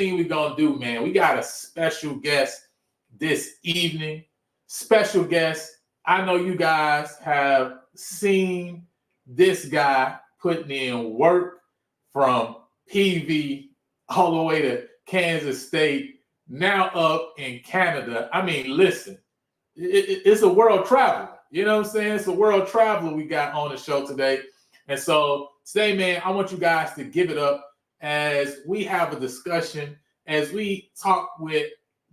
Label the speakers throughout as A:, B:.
A: thing we're going to do, man, we got a special guest this evening. Special guest. I know you guys have seen this guy putting in work from PV all the way to Kansas State, now up in Canada. I mean, listen, it's a world traveler. You know what I'm saying? It's a world traveler we got on the show today. And so today, man, I want you guys to give it up as we have a discussion, as we talk with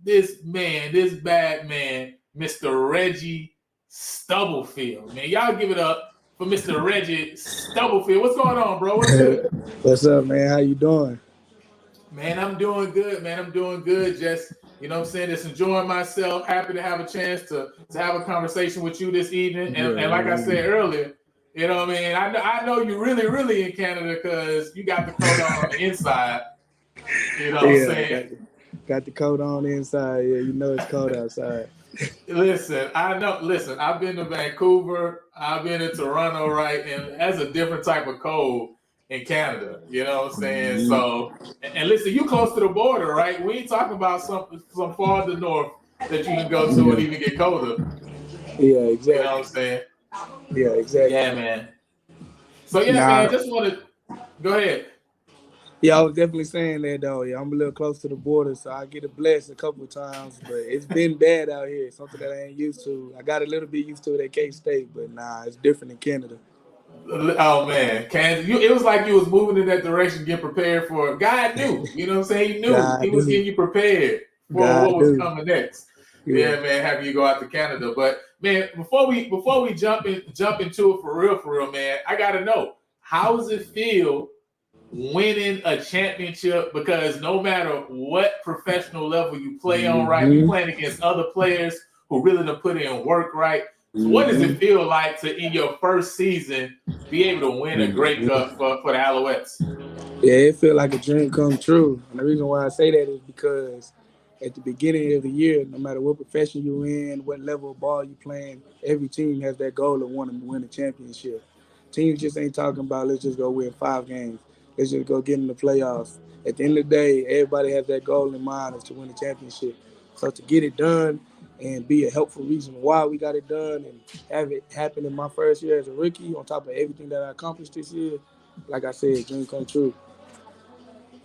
A: this man, this bad man, Mr. Reggie Stubblefield. Man, y'all give it up for Mr. Reggie Stubblefield. What's going on, bro? What's good?
B: What's up, man? How you doing?
A: Man, I'm doing good, man. I'm doing good. Just, you know what I'm saying, just enjoying myself. Happy to have a chance to have a conversation with you this evening. And like I said earlier, you know what I mean? I know you really in Canada because you got the coat on the inside. You know what I'm saying?
B: Got the coat on the inside. Yeah, you know it's cold outside.
A: Listen, I've been to Vancouver. I've been to Toronto, right? And that's a different type of cold in Canada. You know what I'm saying? Mm-hmm. So, and listen, you close to the border, right? We ain't talking about some farther north that you can go to and even get colder.
B: Yeah, exactly.
A: You know what I'm saying?
B: Yeah, exactly.
A: Yeah, man. So, man, just want to go ahead.
B: Yeah, I was definitely saying that, though. Yeah, I'm a little close to the border, so I get it blessed a couple of times, but it's been bad out here, something that I ain't used to. I got a little bit used to it at K-State, but nah, it's different in Canada.
A: Oh, man. Kansas, it was like you was moving in that direction, get prepared for it. God knew. You know what I'm saying? He knew. He was getting you prepared for what was coming next. Yeah, man, having you go out to Canada. But, man, before we jump into it for real, man, I got to know, how does it feel winning a championship? Because no matter what professional level you play on, right, you're playing against other players who really done put in work, right? So what does it feel like to, in your first season, be able to win a Grey Cup for the Alouettes?
B: Yeah, it felt like a dream come true. And the reason why I say that is because at the beginning of the year, no matter what profession you're in, what level of ball you're playing, every team has that goal of wanting to win a championship. Teams just ain't talking about, let's just go win 5 games. Let's just go get in the playoffs. At the end of the day, everybody has that goal in mind is to win a championship. So to get it done and be a helpful reason why we got it done and have it happen in my first year as a rookie on top of everything that I accomplished this year, like I said, dream come true.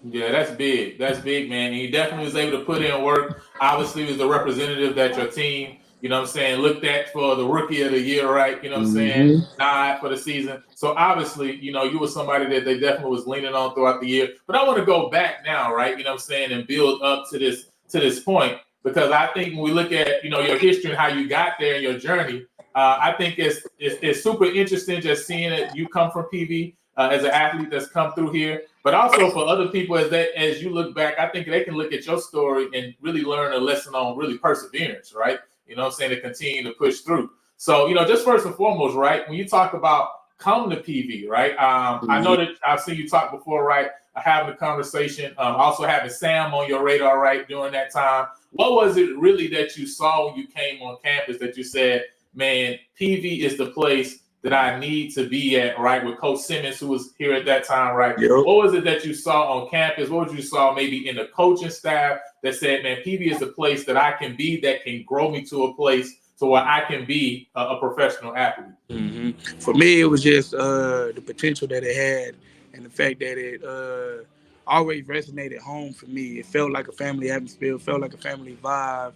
A: Yeah, that's big. That's big, man. And he definitely was able to put in work. Obviously, was the representative that your team, you know what I'm saying, looked at for the rookie of the year, right? You know what I'm saying? Nod for the season. So obviously, you know, you were somebody that they definitely was leaning on throughout the year. But I want to go back now, right? You know what I'm saying, and build up to this point. Because I think when we look at, you know, your history and how you got there and your journey, I think it's super interesting just seeing it. You come from PV as an athlete that's come through here. But also for other people, as you look back, I think they can look at your story and really learn a lesson on really perseverance, right? You know what I'm saying, to continue to push through. So, you know, just first and foremost, right, when you talk about coming to PV, right, I know that I've seen you talk before, right, having a conversation, also having Sam on your radar, right, during that time. What was it really that you saw when you came on campus that you said, man, PV is the place that I need to be at, right, with Coach Simmons, who was here at that time, right? Yep. What was it that you saw on campus? What was you saw maybe in the coaching staff that said, man, PV is the place that I can be, that can grow me to a place to where I can be a professional athlete?
B: For me, it was just the potential that it had and the fact that it always resonated home for me. It felt like a family atmosphere, it felt like a family vibe.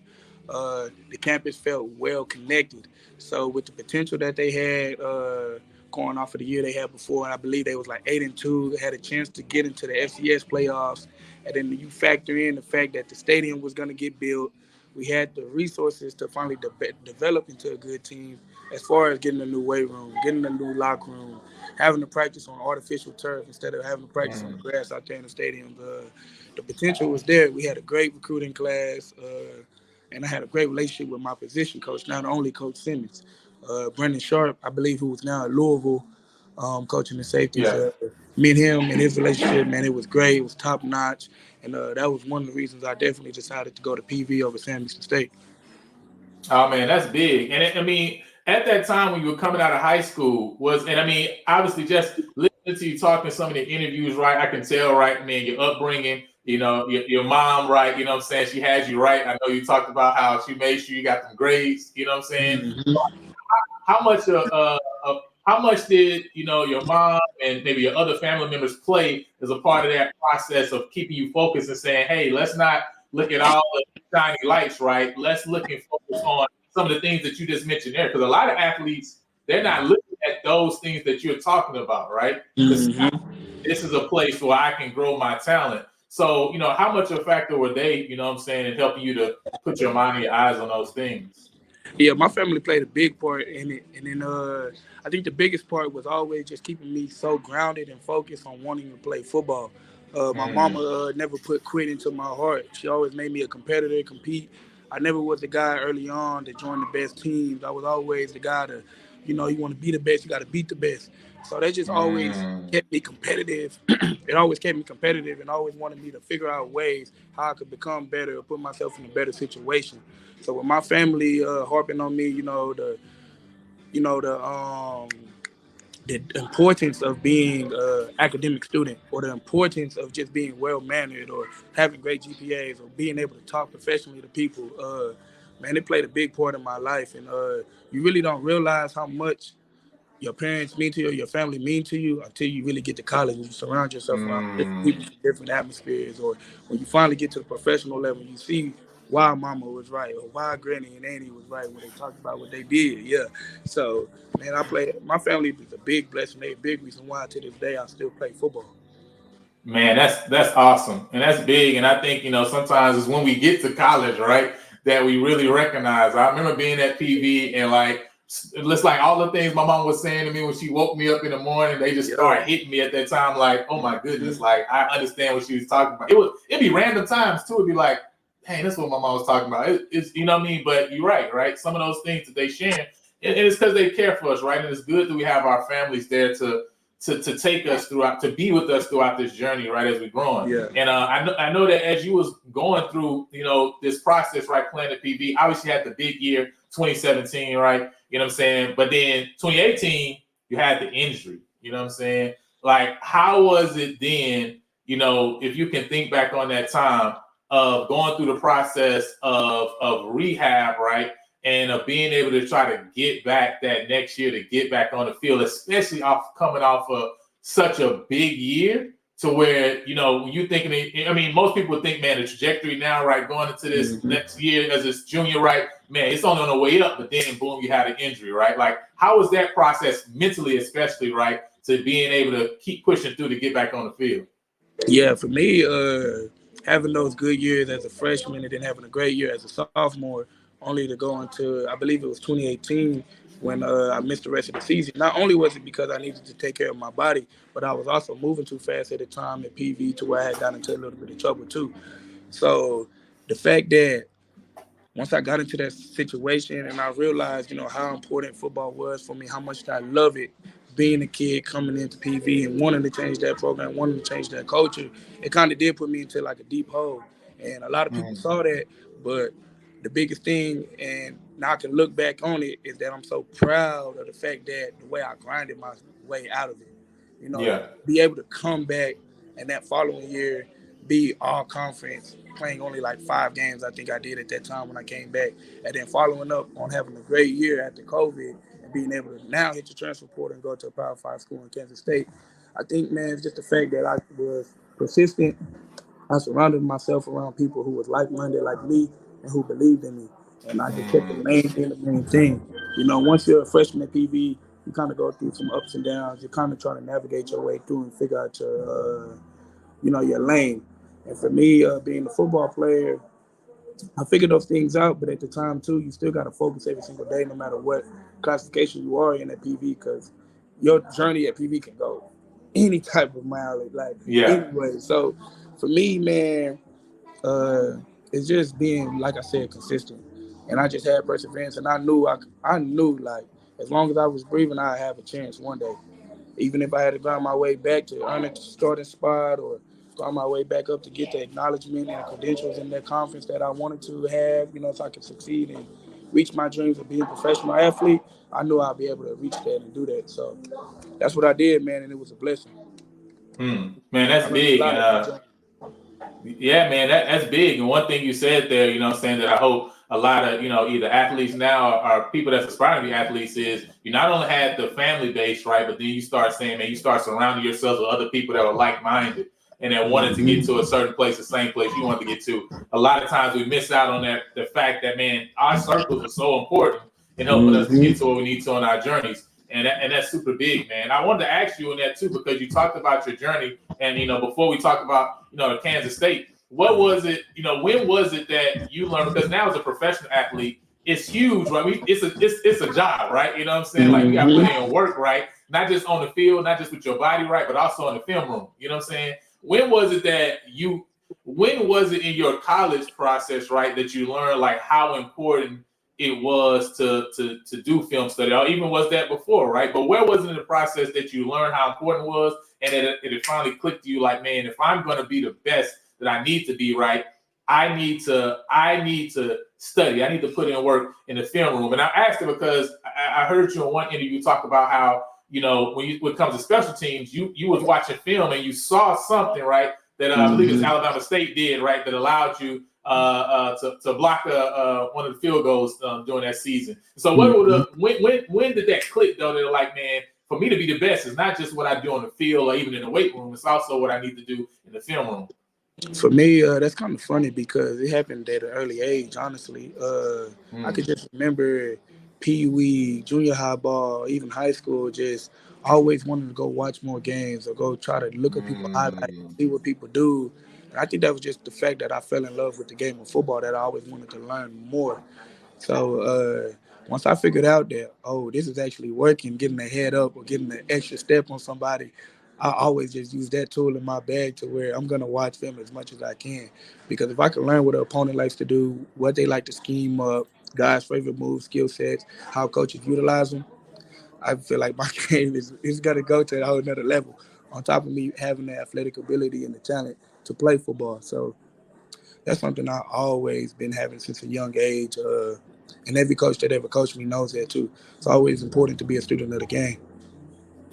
B: The campus felt well connected. So with the potential that they had going off of the year they had before, and I believe they was like 8-2, they had a chance to get into the FCS playoffs. And then you factor in the fact that the stadium was going to get built. We had the resources to finally develop into a good team as far as getting a new weight room, getting a new locker room, having to practice on artificial turf instead of having to practice on the grass out there in the stadium. The potential was there. We had a great recruiting class. And I had a great relationship with my position coach, not only Coach Simmons. Brendan Sharp, I believe, who was now at Louisville, coaching the safeties.
A: Yeah.
B: Me and him and his relationship, man, it was great. It was top notch. And that was one of the reasons I definitely decided to go to PV over Sam Houston State.
A: Oh, man, that's big. And I mean, at that time when you were coming out of high school, obviously just listening to you talking some of the interviews, right, I can tell, right, man, your upbringing, your mom, right? You know what I'm saying? She has you right. I know you talked about how she made sure you got them grades. You know what I'm saying?
B: Mm-hmm.
A: How much how much did your mom and maybe your other family members play as a part of that process of keeping you focused and saying, hey, let's not look at all the shiny lights, right? Let's look and focus on some of the things that you just mentioned there. Because a lot of athletes, they're not looking at those things that you're talking about, right?
B: Mm-hmm.
A: This is a place where I can grow my talent. So, how much of a factor were they, what I'm saying, in helping you to put your mind and your eyes on those things?
B: Yeah, my family played a big part in it, and then I think the biggest part was always just keeping me so grounded and focused on wanting to play football. My mama never put quit into my heart. She always made me a competitor, compete. I never was the guy early on to join the best teams. I was always the guy to, you want to be the best, you got to beat the best. So that just always
A: Mm.
B: kept me competitive. It always kept me competitive and always wanted me to figure out ways how I could become better or put myself in a better situation. So with my family harping on me, the importance of being an academic student, or the importance of just being well mannered, or having great GPAs, or being able to talk professionally to people, man, it played a big part in my life. And you really don't realize how much your parents mean to you, or your family mean to you, until you really get to college and you surround yourself around different people
A: Mm.
B: from different atmospheres, or when you finally get to the professional level, you see why mama was right, or why granny and auntie was right when they talked about what they did. Yeah. So, man, my family is a big blessing. They're a big reason why to this day I still play football.
A: Man, that's awesome, and that's big. And I think sometimes it's when we get to college, right, that we really recognize. I remember being at PV and it's like all the things my mom was saying to me when she woke me up in the morning, they just
B: Yeah.
A: started hitting me at that time. Like, oh my goodness,
B: Mhm.
A: like I understand what she was talking about. It'd be random times too. It'd be like, hey, that's what my mom was talking about. It's what I mean. But you're right. Some of those things that they share, and it's because they care for us, right? And it's good that we have our families there to take us throughout, to be with us throughout this journey, right, as we're growing.
B: Yeah.
A: And I know that as you was going through, this process, right, playing the PV, obviously you had the big year, 2017, right? You know what I'm saying? But then 2018, you had the injury. You know what I'm saying? Like, how was it then? If you can think back on that time of going through the process of rehab, right? And of being able to try to get back that next year, to get back on the field, especially coming off of such a big year, to where when you thinking, I mean, most people think, man, the trajectory now, right, going into this
B: Mm-hmm.
A: next year as a junior, right, man, it's only on the way up, but then boom, you had an injury, right? Like, how was that process mentally, especially, right, to being able to keep pushing through to get back on the field?
B: Yeah, for me, having those good years as a freshman and then having a great year as a sophomore, only to go into, I believe it was 2018, when I missed the rest of the season. Not only was it because I needed to take care of my body, but I was also moving too fast at the time at PV to where I had gotten into a little bit of trouble too. So the fact that once I got into that situation and I realized, how important football was for me, how much I love it, being a kid coming into PV and wanting to change that program, wanting to change that culture, it kind of did put me into like a deep hole. And a lot of people saw that, but the biggest thing, and now I can look back on it, is that I'm so proud of the fact that the way I grinded my way out of it,
A: Yeah.
B: be able to come back and that following year be all conference, playing only like 5 games, I think I did at that time when I came back, and then following up on having a great year after COVID and being able to now hit the transfer portal and go to a Power 5 school in Kansas State. I think, man, it's just the fact that I was persistent. I surrounded myself around people who was like-minded like me and who believed in me. And I just kept the
A: Mm.
B: main thing the main thing. Once you're a freshman at PV, you kind of go through some ups and downs. You kind of try to navigate your way through and figure out your lane. And for me, being a football player, I figured those things out. But at the time too, you still got to focus every single day, no matter what classification you are in at PV, because your journey at PV can go any type of mileage, like
A: Yeah.
B: anyway. So for me, man, uh, it's just being, like I said, consistent. And I just had perseverance, and I knew like as long as I was breathing, I'd have a chance one day. Even if I had to grind my way back to earn a starting spot, or grind my way back up to get the acknowledgement and credentials in that conference that I wanted to have, so I could succeed and reach my dreams of being a professional athlete, I knew I'd be able to reach that and do that. So that's what I did, man, and it was a blessing.
A: Man,
B: I
A: that's
B: learned a
A: big.
B: lot
A: And
B: at that journey.
A: Yeah, man, that's big. And one thing you said there, you know what I'm saying, that I hope a lot of, either athletes now or people that's aspiring to be athletes is you not only had the family base, right, but then you start saying, man, you start surrounding yourself with other people that are like-minded and that wanted to get to a certain place, the same place you wanted to get to. A lot of times we miss out on that, the fact that, man, our circles are so important in helping us to get to what we need to on our journeys. And that's super big, man. I wanted to ask you on that too, because you talked about your journey. And, before we talk about, Kansas State, what was it, when was it that you learned? Because now as a professional athlete, it's huge, right? It's a job, right? You know what I'm saying? Like, you got to put in work, right? Not just on the field, not just with your body, right? But also in the film room. You know what I'm saying? When was it in your college process, right, that you learned, like, how important it was to do film study, or even was that before, right? But where was it in the process that you learned how important it was, and it finally clicked to you, like, man, if I'm going to be the best that I need to be, right, I need to study. I need to put in work in the film room. And I asked it because I heard you in one interview talk about how, when it comes to special teams, you was watching film and you saw something, right, that I believe it's Alabama State did, right, that allowed you to block one of the field goals during that season. So when did that click, though? They're like, man, for me to be the best is not just what I do on the field or even in the weight room. It's also what I need to do in the film room.
B: For me, that's kind of funny because it happened at an early age, honestly. I could just remember Pee-wee, junior high ball, even high school, just always wanted to go watch more games or go try to look at people highlights, see what people do. And I think that was just the fact that I fell in love with the game of football, that I always wanted to learn more. So once I figured out that, this is actually working, getting a head up or getting an extra step on somebody, I always just use that tool in my bag to where I'm going to watch film as much as I can. Because if I can learn what an opponent likes to do, what they like to scheme up, guys' favorite moves, skill sets, how coaches utilize them, I feel like my game is going to go to a whole nother level. On top of me having the athletic ability and the talent to play football. So that's something I've always been having since a young age. And every coach that ever coached me knows that too. It's always important to be a student of the game.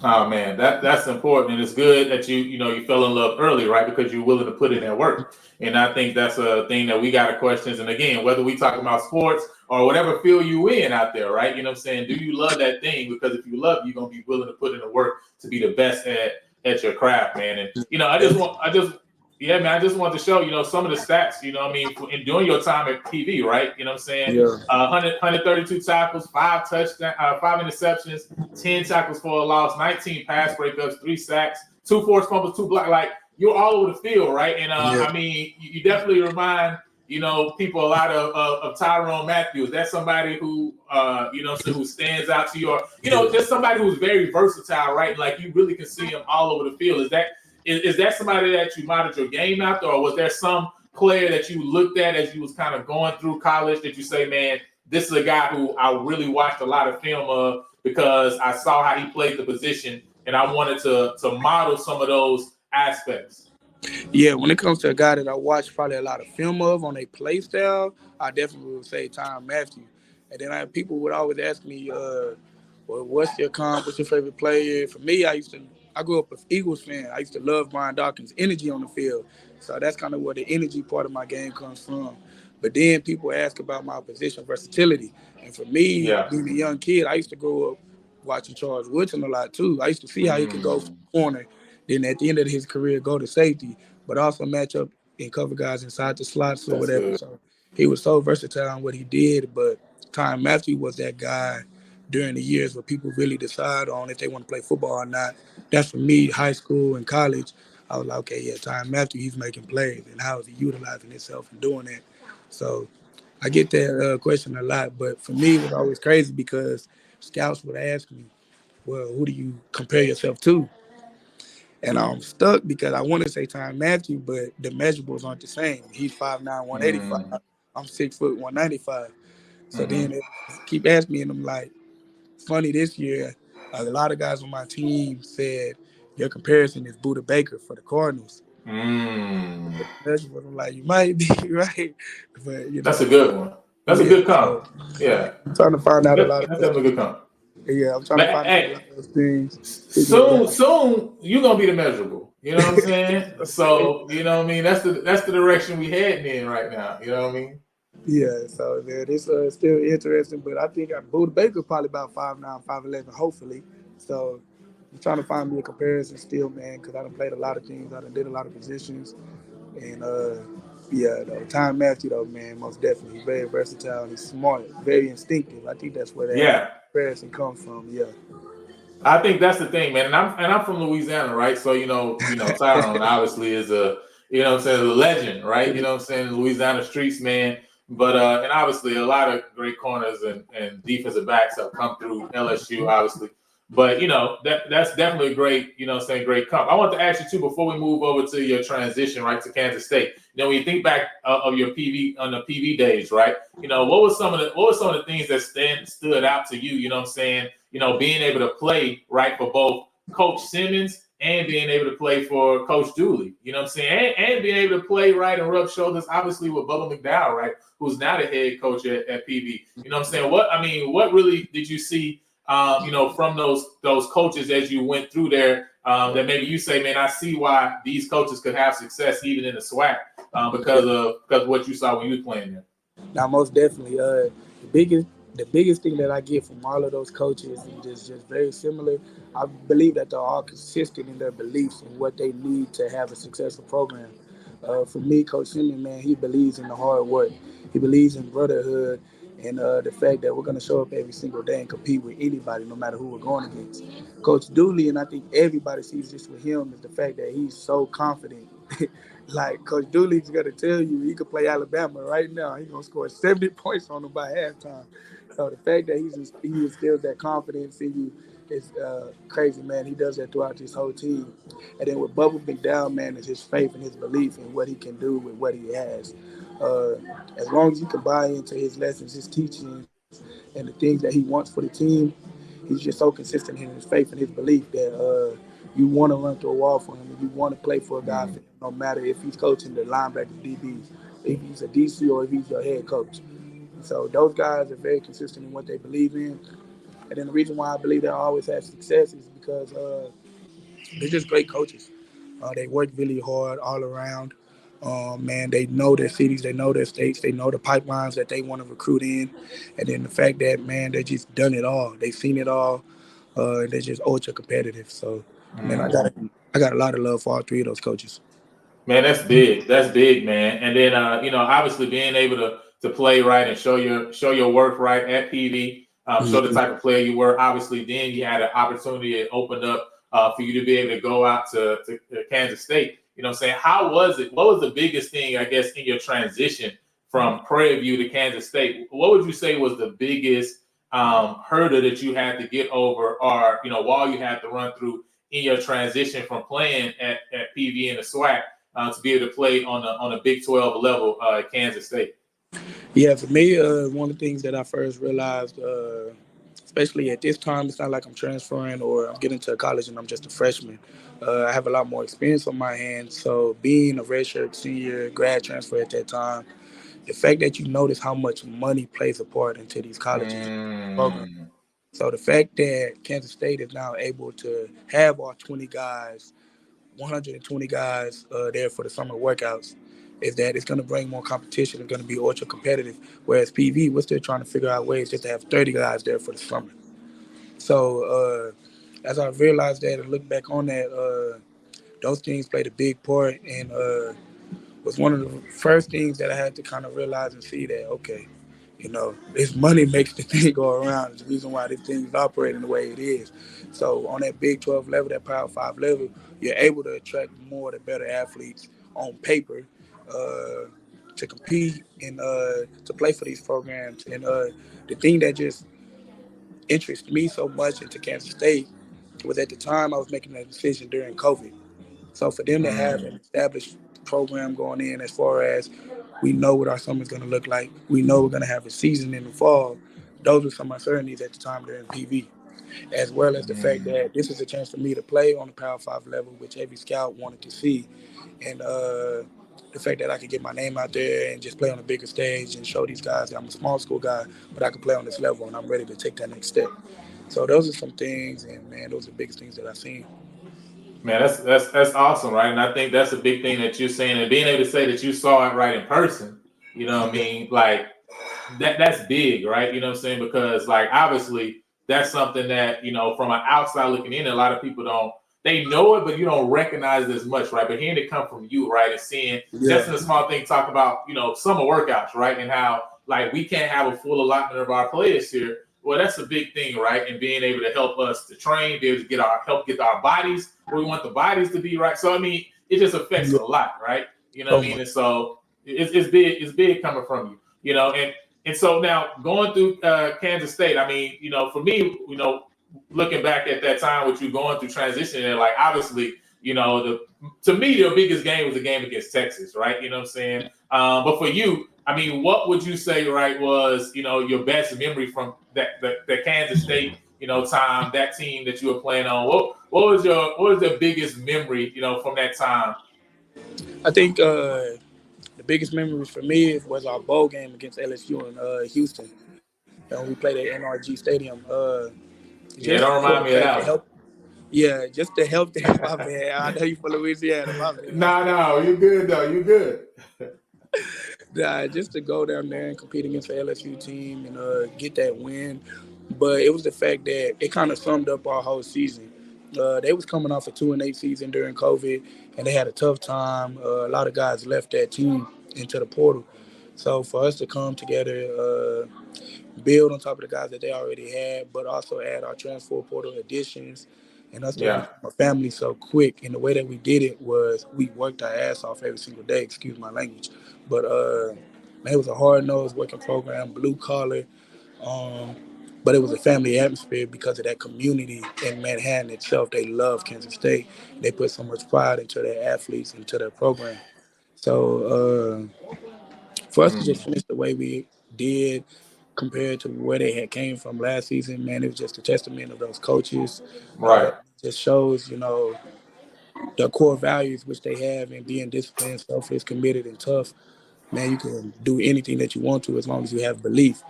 A: Oh man, that's important, and it's good that you fell in love early, right? Because you're willing to put in that work, and I think that's a thing that we got to questions. And again, whether we talk about sports or whatever field you in out there, right? You know what I'm saying? Do you love that thing? Because if you love it, you're gonna be willing to put in the work to be the best at your craft, man. And yeah, man, I just want to show, some of the stats, in during your time at TV, right? You know what I'm saying?
B: Yeah.
A: 132 tackles, 5 touchdowns, 5 interceptions, 10 tackles for a loss, 19 pass breakups, 3 sacks, 2 forced fumbles, 2 blocks. Like, you're all over the field, right? And I mean, you definitely remind, people a lot of Tyrone Matthews. That's somebody who, who stands out to you, or, just somebody who's very versatile, right? Like, you really can see him all over the field. Is that somebody that you modeled your game after, or was there some player that you looked at as you was kind of going through college that you say, man, this is a guy who I really watched a lot of film of because I saw how he played the position and I wanted to model some of those aspects?
B: Yeah, when it comes to a guy that I watched probably a lot of film of on a play style, I definitely would say Tom Matthew. And then people would always ask me, well, what's your comp? What's your favorite player? For me, I grew up an Eagles fan. I used to love Brian Dawkins' energy on the field. So that's kind of where the energy part of my game comes from. But then people ask about my position versatility. And for me, being a young kid, I used to grow up watching Charles Woodson a lot too. I used to see how he could go from the corner, then at the end of his career go to safety, but also match up and cover guys inside the slots or
A: That's
B: whatever.
A: good.
B: So he was so versatile in what he did. But Ty Matthew was that guy during the years where people really decide on if they want to play football or not. That's for me, high school and college. I was like, okay, yeah, Ty Matthew, he's making plays, and how is he utilizing himself and doing that? So I get that question a lot, but for me, it was always crazy because scouts would ask me, well, who do you compare yourself to? And I'm stuck because I want to say Ty Matthew, but the measurables aren't the same. He's 5'9", 185. I'm 6 foot 195. So then they keep asking me, and I'm like, funny this year, a lot of guys on my team said your comparison is Buda Baker for the Cardinals. I'm like, you might be right, but
A: That's a good one. That's a good comp. Yeah,
B: I'm trying to find out a lot of
A: that's definitely a good comp.
B: Yeah, I'm trying to find out a lot of those things.
A: Soon you're gonna be the measurable. You know what I'm saying? So, you know what I mean? That's the direction we heading in right now. You know what I mean?
B: Yeah, so man, it's still interesting, but I think Buda Baker's probably about 5'9", 5'11", hopefully. So I'm trying to find me a comparison still, man, because I done played a lot of teams, I done did a lot of positions, and yeah, though Time Matthew though, man, most definitely, he's very versatile, he's smart, very instinctive. I think that's where that
A: Yeah.
B: comparison comes from. Yeah.
A: I think that's the thing, man. And I'm from Louisiana, right? So Tyrone obviously is a what I'm saying, a legend, right? You know what I'm saying, Louisiana streets, man. But and obviously a lot of great corners and defensive backs have come through LSU, obviously. But that's definitely a great, great comp. I want to ask you too before we move over to your transition, right, to Kansas State. When you think back of your PV on the PV days, right? What were some of the things that stood out to you? You know what I'm saying? Being able to play right for both Coach Simmons and being able to play for Coach Dooley. You know what I'm saying? And being able to play right and rub shoulders, obviously, with Bubba McDowell, right, who's now the head coach at PV. You know what I'm saying? What really did you see? From those coaches as you went through there, that maybe you say, man, I see why these coaches could have success even in the SWAC because of what you saw when you were playing there.
B: Now, most definitely, the biggest thing that I get from all of those coaches is just very similar. I believe that they're all consistent in their beliefs and what they need to have a successful program. For me, Coach Simmons, man, he believes in the hard work. He believes in brotherhood and the fact that we're going to show up every single day and compete with anybody, no matter who we're going against. Coach Dooley, and I think everybody sees this with him, is the fact that he's so confident. Like Coach Dooley's gonna tell you he could play Alabama right now. He's gonna score 70 points on them by halftime. So the fact that he instills that confidence in you is crazy, man. He does that throughout this whole team. And then with Bubba McDowell, man, is his faith and his belief in what he can do with what he has. Uh, as long as you can buy into his lessons, his teachings, and the things that he wants for the team, he's just so consistent in his faith and his belief that you want to run through a wall for him and you want to play for a guy for him, no matter if he's coaching the linebackers, DBs, if he's a DC or if he's your head coach. So those guys are very consistent in what they believe in. And then the reason why I believe they always have success is because they're just great coaches. They work really hard all around. Man, they know their cities, they know their states, they know the pipelines that they want to recruit in, and then the fact that man, they just done it all. They've seen it all. They're just ultra competitive. So, man, I got a lot of love for all three of those coaches.
A: Man, that's big. That's big, man. And then obviously being able to play right and show your work right at PV, show the type of player you were. Obviously, then you had an opportunity it opened up for you to be able to go out to Kansas State. You know what I'm saying? How was it? What was the biggest thing, I guess, in your transition from Prairie View to Kansas State? What would you say was the biggest hurdle that you had to get over, or wall you had to run through in your transition from playing at PV in the SWAC to be able to play on a Big 12 level at Kansas State?
B: Yeah, for me, one of the things that I first realized, especially at this time, it's not like I'm transferring or I'm getting to college and I'm just a freshman. I have a lot more experience on my hands. So being a redshirt senior, grad transfer at that time, the fact that you notice how much money plays a part into these colleges programs.
A: Mm,
B: So the fact that Kansas State is now able to have our 20 guys, 120 guys there for the summer workouts is that it's going to bring more competition. It's going to be ultra competitive. Whereas PV, we're still trying to figure out ways just to have 30 guys there for the summer. So as I realized that and look back on that, those things played a big part and was one of the first things that I had to kind of realize and see that, okay, this money makes the thing go around. It's the reason why this thing is operating the way it is. So on that Big 12 level, that Power 5 level, you're able to attract more the better athletes on paper uh, to compete and to play for these programs. And the thing that just interested me so much into Kansas State was at the time I was making that decision during COVID. So for them to have an
A: mm,
B: established program going in as far as we know what our summer's going to look like, we know we're going to have a season in the fall, those were some uncertainties at the time during PV, as well as the fact
A: mm.
B: that this is a chance for me to play on the Power 5 level, which every scout wanted to see. And the fact that I could get my name out there and just play on a bigger stage and show these guys that I'm a small school guy, but I can play on this level and I'm ready to take that next step. So those are some things, and man, those are the biggest things that I've seen.
A: Man, that's awesome, right? And I think that's a big thing that you're saying, and being able to say that you saw it right in person. You know what I
B: Yeah,
A: mean? Like that's big, right? You know what I'm saying? Because like obviously that's something that from an outside looking in, a lot of people don't. They know it, but you don't recognize it as much, right? But hearing it come from you, right, and seeing just
B: yeah,
A: in a small thing, talk about summer workouts, right, and how like we can't have a full allotment of our players here. Well, that's a big thing, right? And being able to help us to train, be able to get our bodies where we want the bodies to be, right? So I mean, it just affects
B: yeah.
A: a lot, right? You know what
B: So
A: I mean?
B: much.
A: And so it's big. It's big coming from you, and so now going through Kansas State, I mean, for me, looking back at that time with you going through transition, and like obviously, to me the biggest game was the game against Texas, right? You know what I'm saying? But for you, I mean, what would you say, right, was your best memory from that Kansas State, time, that team that you were playing on? What was the biggest memory, from that time?
B: I think the biggest memories for me was our bowl game against LSU in Houston. And we played at NRG Stadium.
A: Yeah,
B: Just
A: don't
B: for
A: remind
B: the
A: me of
B: fact to
A: that
B: help. Yeah, just to help them. My bad. I know you from Louisiana. My
A: one.
B: bad.
A: No, you good though. You good.
B: Just to go down there and compete against the LSU team and get that win. But it was the fact that it kind of summed up our whole season. They was coming off a 2-8 season during COVID, and they had a tough time. A lot of guys left that team into the portal. So for us to come together, build on top of the guys that they already had, but also add our transfer portal additions and us to
A: Yeah,
B: become a family so quick. And the way that we did it was we worked our ass off every single day, excuse my language. But man, it was a hard nosed working program, blue collar. Um, but it was a family atmosphere because of that community in Manhattan itself. They love Kansas State. They put so much pride into their athletes, into their program. So for us to just
A: mm,
B: finish the way we did compared to where they had came from last season, man, it was just a testament of those coaches.
A: right.
B: Just shows, the core values which they have in being disciplined, selfless, committed, and tough. Man, you can do anything that you want to as long as you have belief.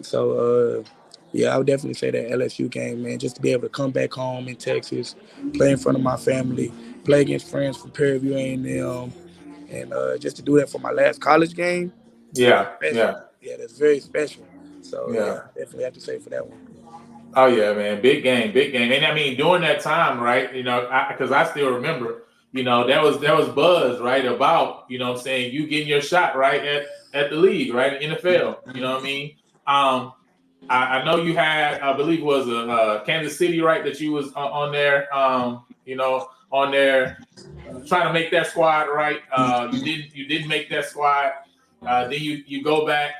B: So, yeah, I would definitely say that LSU game, man, just to be able to come back home in Texas, play in front of my family, play against friends from Prairie View A&M, and just to do that for my last college game, that's
A: Yeah,
B: special.
A: yeah,
B: Yeah, that's very special. So yeah,
A: yeah.
B: I definitely have to say for that one.
A: Oh yeah, man, big game, big game. And I mean, during that time, right? Because I still remember, there was buzz, right, about what I'm saying, you getting your shot right at the league, right, NFL. You know what I mean? Um, I know you had, I believe it was a Kansas City, right, that you was on there, on there trying to make that squad, right? You didn't make that squad. Then you go back,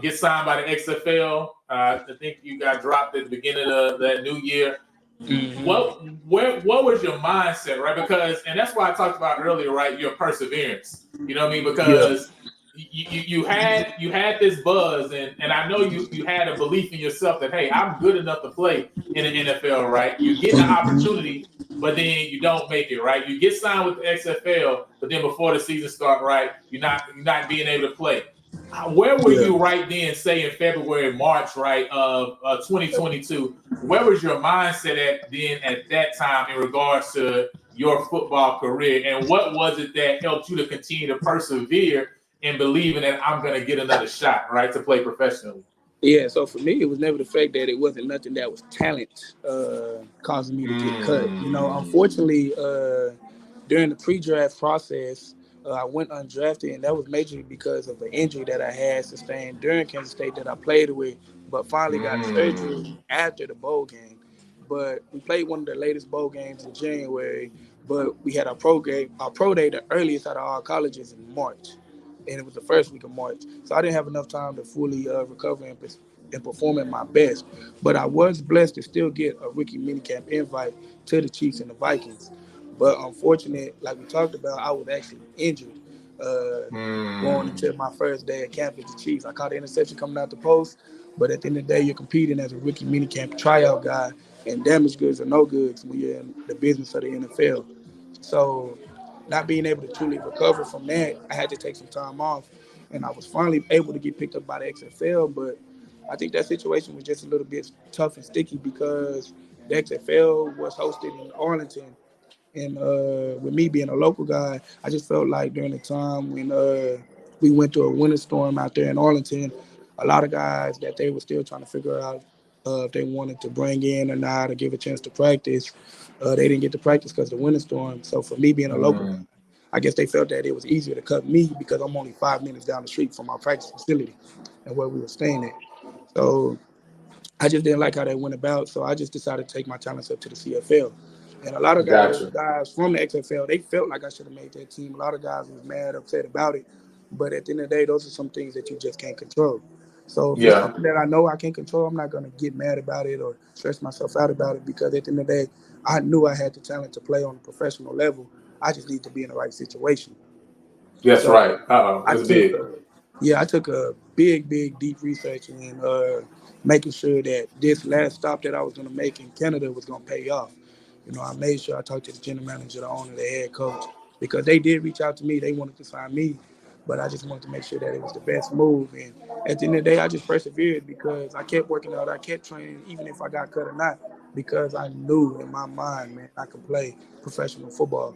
A: get signed by the XFL. I think you got dropped at the beginning of that new year.
B: Mm-hmm.
A: What was your mindset, right? Because and that's why I talked about earlier, right? Your perseverance. You know what I mean?
B: Yeah,
A: Because you had this buzz, and I know you had a belief in yourself that hey, I'm good enough to play in the NFL, right? You get the opportunity, but then you don't make it, right? You get signed with the XFL, but then before the season start, right, you're not being able to play. Where were
B: yeah.
A: you right then, say in February, March, right, of 2022? Where was your mindset at then at that time in regards to your football career? And what was it that helped you to continue to persevere in believing that I'm going to get another shot, right, to play professionally?
B: Yeah, so for me, it was never the fact that it wasn't nothing that was talent causing me to get cut. Unfortunately, during the pre-draft process, I went undrafted, and that was majorly because of an injury that I had sustained during Kansas State that I played with, but finally got surgery
A: Mm,
B: after the bowl game. But we played one of the latest bowl games in January, but we had our pro day, the earliest out of all colleges in March, and it was the first week of March. So I didn't have enough time to fully recover and perform at my best. But I was blessed to still get a rookie minicamp invite to the Chiefs and the Vikings. But unfortunate, like we talked about, I was actually injured uh, going
A: mm,
B: into my first day at camp with the Chiefs. I caught an interception coming out the post, but at the end of the day, you're competing as a rookie minicamp tryout guy, and damage goods are no goods when you're in the business of the NFL. So, not being able to truly recover from that, I had to take some time off, and I was finally able to get picked up by the XFL. But I think that situation was just a little bit tough and sticky because the XFL was hosted in Arlington, And with me being a local guy, I just felt like during the time when we went through a winter storm out there in Arlington, a lot of guys that they were still trying to figure out if they wanted to bring in or not or give a chance to practice. They didn't get to practice because of the winter storm. So for me being a local guy,
A: Mm,
B: I guess they felt that it was easier to cut me because I'm only 5 minutes down the street from our practice facility and where we were staying at. So I just didn't like how they went about, so I just decided to take my talents up to the CFL. And a lot of
A: gotcha.
B: guys from the XFL, they felt like I should have made that team. A lot of guys was mad, upset about it. But at the end of the day, those are some things that you just can't control. So if it's
A: Yeah.
B: something that I know I can't control, I'm not going to get mad about it or stress myself out about it because at the end of the day, I knew I had the talent to play on a professional level. I just need to be in the right situation.
A: That's
B: So
A: right. Uh-oh.
B: I
A: That's
B: took
A: big.
B: a I took a big deep research and making sure that this last stop that I was going to make in Canada was going to pay off. You know, I made sure I talked to the general manager, the owner, the head coach, because they did reach out to me. They wanted to sign me, but I just wanted to make sure that it was the best move. And at the end of the day, I just persevered because I kept working out, I kept training, even if I got cut or not, because I knew in my mind, man, I could play professional football.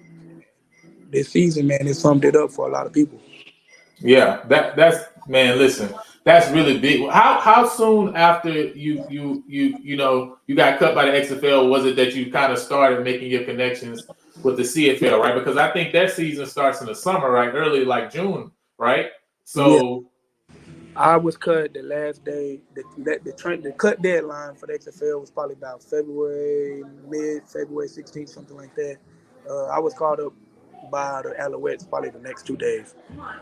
B: This season, man, it summed it up for a lot of people.
A: Yeah, that's man. Listen, that's really big. How soon after you got cut by the XFL was it that you kind of started making your connections with the CFL, right? Because I think that season starts in the summer, right? Early like June, right?
B: Yeah.
A: So
B: I was cut the last day. The cut deadline for the XFL was probably about mid February 16th, something like that. I was called up by the Alouettes probably the next 2 days.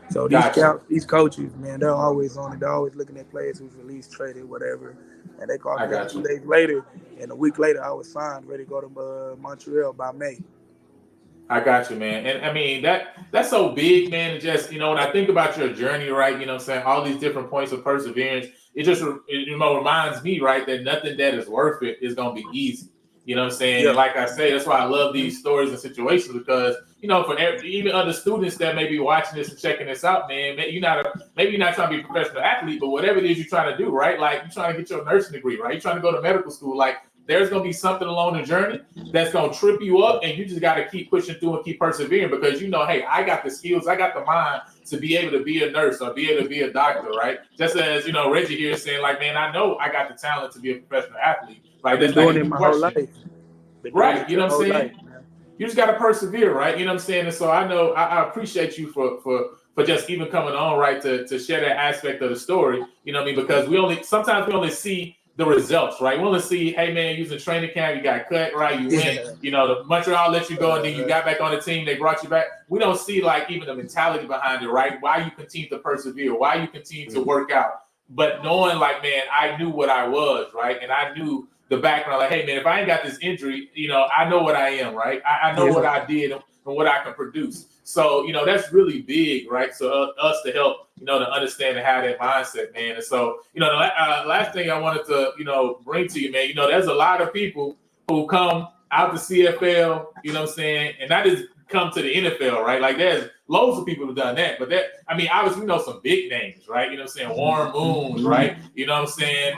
B: So these
A: gotcha.
B: scouts, these coaches, man, they're always on it. They're always looking at players who's released, traded, whatever. And they called
A: I
B: me up
A: got
B: 2 days later, and a week later I was signed, ready to go to Montreal by May.
A: I got you, man. And I mean that's so big, man. And just when I think about your journey, right? You know what I'm saying? All these different points of perseverance, it just reminds me, right, that nothing that is worth it is gonna be easy. You know what I'm saying?
B: Yeah.
A: And like I say, that's why I love these stories and situations because for even other students that may be watching this and checking this out, man, maybe you're not trying to be a professional athlete, but whatever it is you're trying to do, right? Like you're trying to get your nursing degree, right? You're trying to go to medical school, like there's gonna be something along the journey that's gonna trip you up, and you just got to keep pushing through and keep persevering because hey, I got the skills, I got the mind to be able to be a nurse or be able to be a doctor, right? Just as Reggie here is saying, like, man, I know I got the talent to be a professional athlete,
B: I've
A: like
B: been
A: that's not
B: doing it
A: even a
B: my whole
A: question,
B: life. Been doing
A: right?
B: it
A: You know
B: your
A: what I'm
B: whole life,
A: saying?
B: man.
A: You just got to persevere, right? You know what I'm saying? And so I know I appreciate you for just even coming on, right, to share that aspect of the story. You know what I mean? Because sometimes we only see the results, right? We only see, hey man, using training camp, you got cut, right? You went,
B: Yeah.
A: the Montreal let you go, and then you got back on the team, they brought you back. We don't see like even the mentality behind it, right? Why you continue to persevere, why you continue to work out. But knowing like, man, I knew what I was, right? And I knew the background, like, hey man, if I ain't got this injury, I know what I am, right? I know what
B: Yeah.
A: I did and what I can produce. So, that's really big, right? So us to help, to understand and have that mindset, man. And so, the last thing I wanted to, bring to you, man, there's a lot of people who come out the CFL, you know what I'm saying, and not just come to the NFL, right? Like there's loads of people who've done that, but obviously we know some big names, right? You know what I'm saying? Warren Moons, right? You know what I'm saying?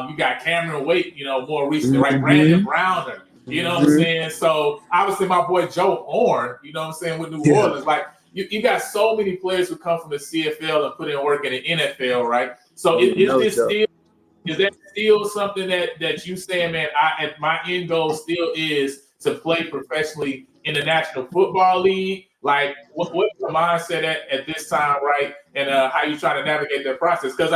A: You got Cameron Wake, more recently, right? Brandon
B: Mm-hmm.
A: Browner, you know what I'm
B: Mm-hmm.
A: saying? So obviously my boy Joe Horn, you know what I'm saying, with New
B: Yeah.
A: Orleans, like you got so many players who come from the CFL and put in work in the NFL, right? So is
B: No
A: this
B: joke.
A: still is that still something that you saying, man? My end goal still is to play professionally in the National Football League. Like, what's your mindset at this time, right? And how you trying to navigate that process? Because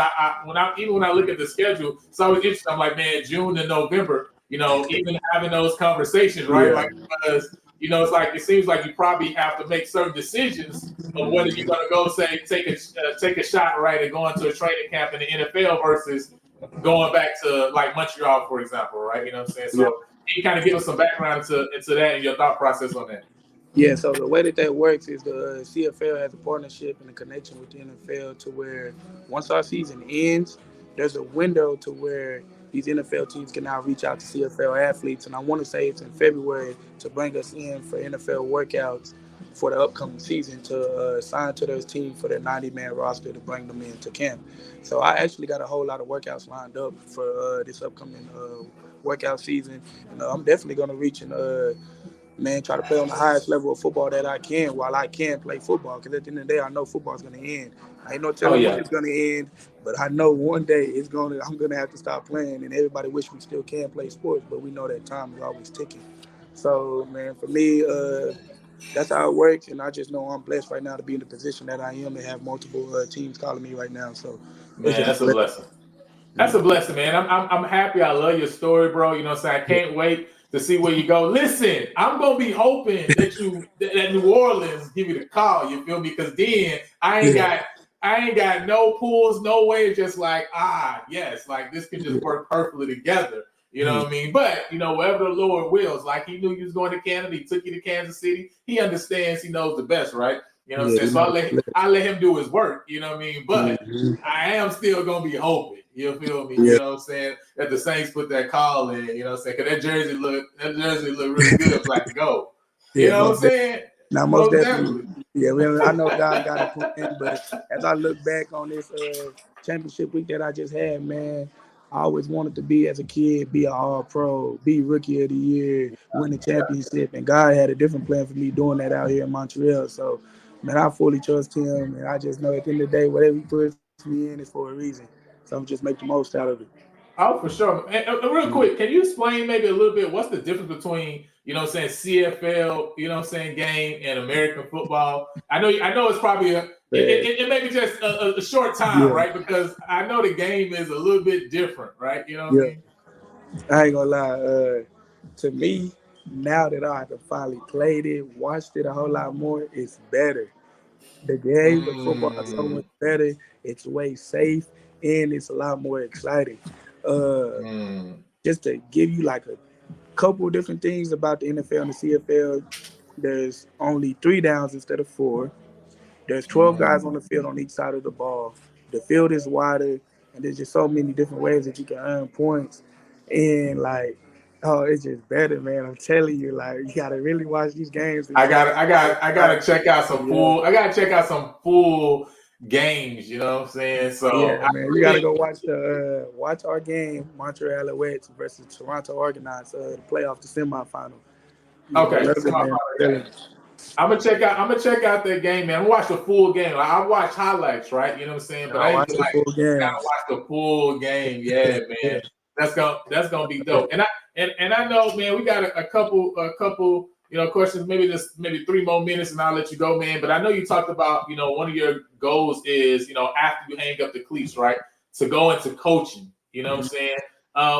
A: when I look at the schedule, it's always interesting. I'm like, man, June and November, even having those conversations, right?
B: Yeah.
A: Like, because it's like it seems like you probably have to make certain decisions of whether you're going to go say take a shot, right, and go into a training camp in the NFL versus going back to like Montreal, for example, right? You know what I'm saying?
B: Yeah.
A: So can you kind of give us some background into that and your thought process on that?
B: Yeah, so the way that works is the CFL has a partnership and a connection with the NFL to where once our season ends, there's a window to where these NFL teams can now reach out to CFL athletes. And I want to say it's in February to bring us in for NFL workouts for the upcoming season to sign to those teams for their 90-man roster to bring them into camp. So I actually got a whole lot of workouts lined up for this upcoming workout season. And I'm definitely going to reach and man, try to play on the highest level of football that I can while I can play football. Because at the end of the day, I know football's going to end. I ain't no telling when it's going to end, but I know one day I'm going to have to stop playing, and everybody wish we still can play sports, but we know that time is always ticking. So, man, for me, that's how it works, and I just know I'm blessed right now to be in the position that I am and have multiple teams calling me right now. So, it's
A: Man,
B: just
A: that's a blessing. That's a blessing, man. I'm happy. I love your story, bro. You know what I'm saying? I can't wait to see where you go. Listen, I'm gonna be hoping that New Orleans give you the call. You feel me? Because then I ain't got no pulls, no way. Just like yes, like this can just work perfectly together. You know what I mean? But wherever the Lord wills, like He knew you was going to Canada, He took you to Kansas City. He understands. He knows the best, right? You know what I'm saying? So I let Him do His work. You know what I mean? But I am still gonna be hoping. You feel me? You know what I'm saying? That the Saints put that call in. You know what I'm saying? Because that jersey look really good, black and gold. You know what I'm saying?
B: Now, most definitely. Yeah, I know God got a plan, but as I look back on this championship week that I just had, man, I always wanted to be, as a kid, be an all-pro, be rookie of the year, win the championship, and God had a different plan for me doing that out here in Montreal. So, man, I fully trust Him, and I just know at the end of the day, whatever He puts me in is for a reason. So I'm just make the most out of it.
A: Oh, for sure. And real quick, can you explain maybe a little bit what's the difference between, CFL, game and American football? I know it's probably it may be just a short time, right? Because I know the game is a little bit different, right? You know what I mean?
B: I ain't gonna lie. To me, now that I have finally played it, watched it a whole lot more, it's better. The game of football is so much better. It's way safe, and it's a lot more exciting. Just to give you like a couple of different things about the NFL and the CFL, there's only 3 downs instead of 4. There's 12 guys on the field on each side of the ball. The field is wider, and there's just so many different ways that you can earn points. And it's just better, man. I'm telling you, you gotta really watch these games.
A: I gotta check out some full. I gotta check out some full games. You know what I'm saying? So
B: man, you gotta go watch our game, Montreal Alouettes versus Toronto Argonauts, the playoff, the semifinal.
A: Okay, I'm gonna check out that game, man. I'm gonna watch the full game. I watch highlights, right? You know what I'm saying? But I ain't gotta watch the full game. Yeah, man. That's gonna be dope. And I know, man, we got a couple questions, maybe 3 more minutes and I'll let you go, man. But I know you talked about, one of your goals is, after you hang up the cleats, right, to go into coaching. You know what I'm saying?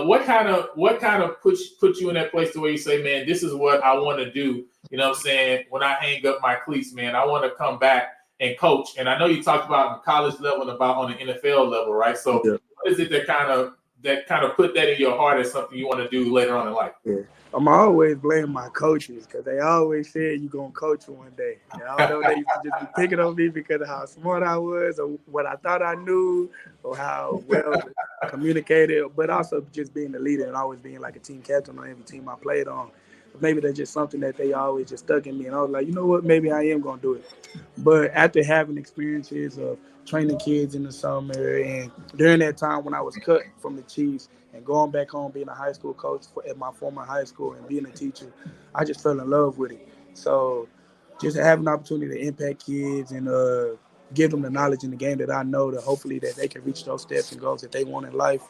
A: What kind of put you in that place to where you say, man, this is what I want to do. You know what I'm saying? When I hang up my cleats, man, I want to come back and coach. And I know you talked about on college level and about on the NFL level, right? So what is it that kind of put that in your heart as something you want to do later on in life?
B: I'm always blaming my coaches because they always said you're going to coach one day. And although they used to just be picking on me because of how smart I was or what I thought I knew or how well communicated, but also just being the leader and always being like a team captain on every team I played on. Maybe that's just something that they always just stuck in me. And I was like, you know what, maybe I am going to do it. But after having experiences of training kids in the summer and during that time when I was cut from the Chiefs and going back home, being a high school coach at my former high school and being a teacher, I just fell in love with it. So just having an opportunity to impact kids and give them the knowledge in the game that I know that hopefully that they can reach those steps and goals that they want in life,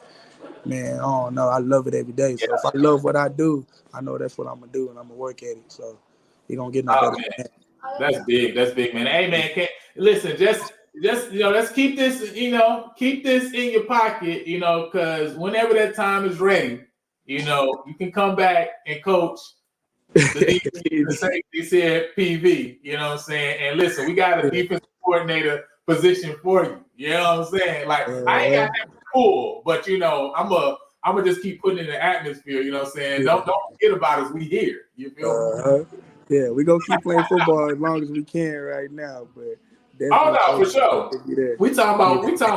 B: man, I don't know. I love it every day. So if I love what I do, I know that's what I'm going to do and I'm going to work at it. So you're going to get no better than that.
A: That's big. That's big, man. Hey, man, listen, just let's keep this, keep this in your pocket, because whenever that time is ready, you can come back and coach the safeties here at PV, you know what I'm saying? And listen, we got a defensive coordinator position for you. You know what I'm saying? Like, I ain't got that cool, but I'm gonna just keep putting in the atmosphere, you know what I'm saying? Don't forget about us. We here. You feel me?
B: Yeah, we're gonna keep playing football as long as we can right now, but
A: for sure. We talking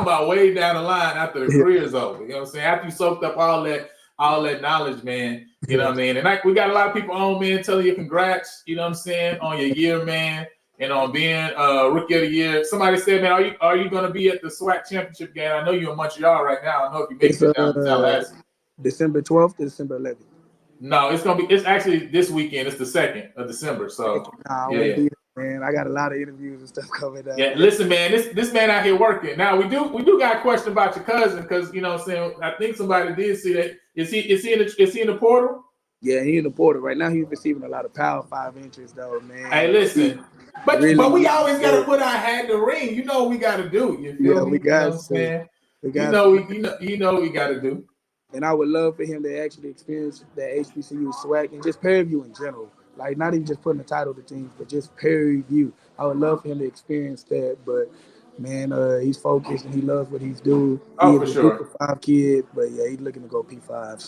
A: about way down the line after the career's over. You know what I'm saying? After you soaked up all that knowledge, man. You know what I mean? And we got a lot of people on, man, telling you congrats, you know what I'm saying, on your year, man, and on being rookie of the year. Somebody said, man, are you gonna be at the SWAC championship game? I know you're in Montreal right now. I don't know if you make it down to Tallahassee.
B: December 12th to December 11th.
A: No, it's actually this weekend. It's the 2nd of December. So
B: Nah, I won't be there, man. I got a lot of interviews and stuff coming up.
A: yeah, listen, man, this man out here working. Now we do got a question about your cousin, because you know what I'm saying, I think somebody did see that. Is he in the portal?
B: Yeah, he in the portal right now. He's receiving a lot of Power 5 interest, though, man.
A: Hey, listen, but we always gotta put our hat in the ring. You know what we gotta do. You feel me?
B: We got
A: you know what I'm saying? You know what we gotta do.
B: And I would love for him to actually experience that HBCU swag and just Prairie View in general. Like, not even just putting a title to teams, but just Prairie View. I would love for him to experience that. But, man, he's focused and he loves what he's doing.
A: Oh,
B: He's
A: for sure.
B: Group of 5 kid, but, yeah, he's looking to go P5.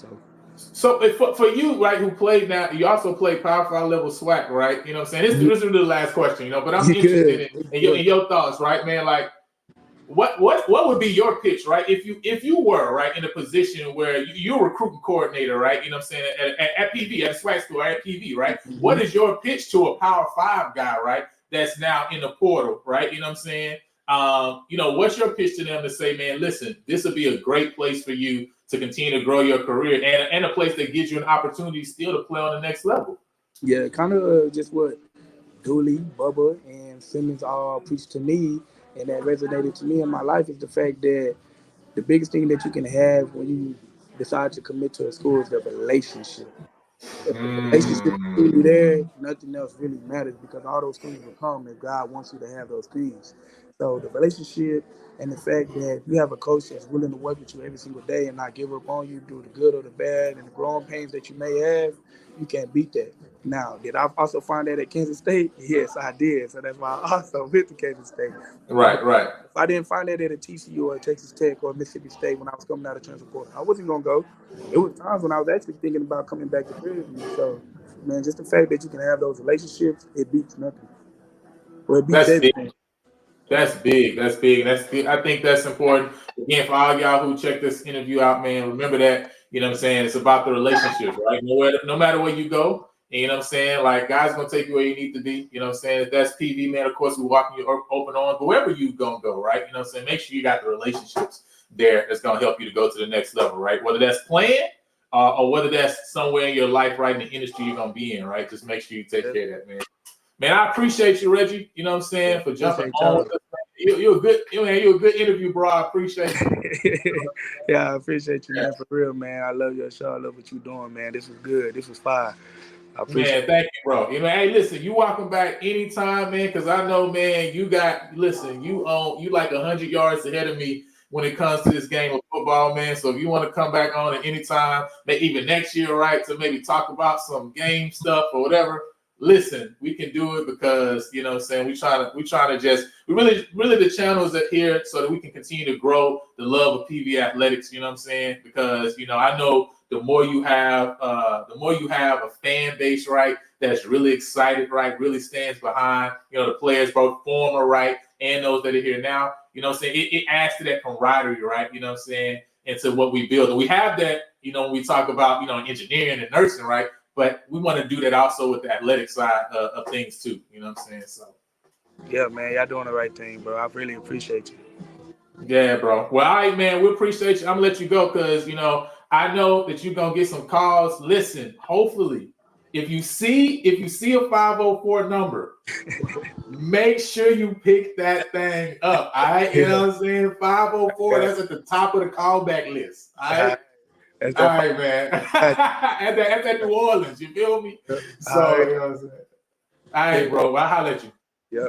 A: So for you, right, who played now, you also played Power 5 level SWAC, right? You know what I'm saying? This is the last question, you know, but I'm interested in your thoughts, right, man? Like, what would be your pitch, right? If you were right in a position where you're a recruiting coordinator, right? You know what I'm saying, at PV, at SWAC school, at PV, right? Mm-hmm. What is your pitch to a Power 5 guy, right? That's now in the portal, right? You know what I'm saying? You know, what's your pitch to them to say, man, listen, this will be a great place for you to continue to grow your career, and a place that gives you an opportunity still to play on the next level?
B: Yeah, kind of just what Dooley, Bubba, and Simmons all preached to me, and that resonated to me in my life, is the fact that the biggest thing that you can have when you decide to commit to a school is the relationship. If the relationship is truly there, nothing else really matters, because all those things will come if God wants you to have those things. So the relationship and the fact that you have a coach that's willing to work with you every single day and not give up on you, do the good or the bad and the growing pains that you may have, you can't beat that. Now, did I also find that at Kansas State? Yes, I did. So that's why I also went to Kansas State.
A: Right.
B: If I didn't find that at a TCU or a Texas Tech or Mississippi State when I was coming out of transfer portal, I wasn't going to go. It was times when I was actually thinking about coming back to Prairie View. So, man, just the fact that you can have those relationships, it beats nothing. Well, it beats everything.
A: That's big. I think that's important. Again, for all y'all who check this interview out, man, remember that, you know what I'm saying, it's about the relationships, right? No matter where you go, and you know what I'm saying, like, God's going to take you where you need to be, you know what I'm saying? If that's PV, man, of course, we're walking you open on, but wherever you going to go, right? You know what I'm saying? Make sure you got the relationships there that's going to help you to go to the next level, right? Whether that's playing or whether that's somewhere in your life, right, in the industry you're going to be in, right? Just make sure you take care of that, man. Man, I appreciate you, Reggie. You know what I'm saying, for jumping on. You're a good interview, bro. I appreciate you.
B: Yeah, I appreciate you, man. For real, man. I love your show. I love what you're doing, man. This was good. This was fire. I appreciate
A: it. Thank you, bro. You know, hey, listen, you welcome back anytime, man, because I know, man, you like 100 yards ahead of me when it comes to this game of football, man. So if you want to come back on at any time, maybe even next year, right, to maybe talk about some game stuff or whatever, listen, we can do it, because you know what I'm saying, we really the channel is here so that we can continue to grow the love of PV athletics, you know what I'm saying? Because, you know, I know the more you have a fan base, right, that's really excited, right, really stands behind, you know, the players, both former, right, and those that are here now, you know what I'm saying? It adds to that camaraderie, right, you know what I'm saying, into what we build. And we have that, you know, when we talk about, you know, engineering and nursing, right? But we want to do that also with the athletic side of things too. You know what I'm saying? So,
B: yeah, man, y'all doing the right thing, bro. I really appreciate you.
A: Yeah, bro. Well, all right, man. We appreciate you. I'm gonna let you go because, you know, I know that you're gonna get some calls. Listen, hopefully, if you see a 504 number, make sure you pick that thing up. All right, you know what I'm saying? 504. That's at the top of the callback list. All right. All right, man. at that New Orleans, you feel me? So, you know what I'm saying? All right, bro. I'll holler at you.
B: Yeah.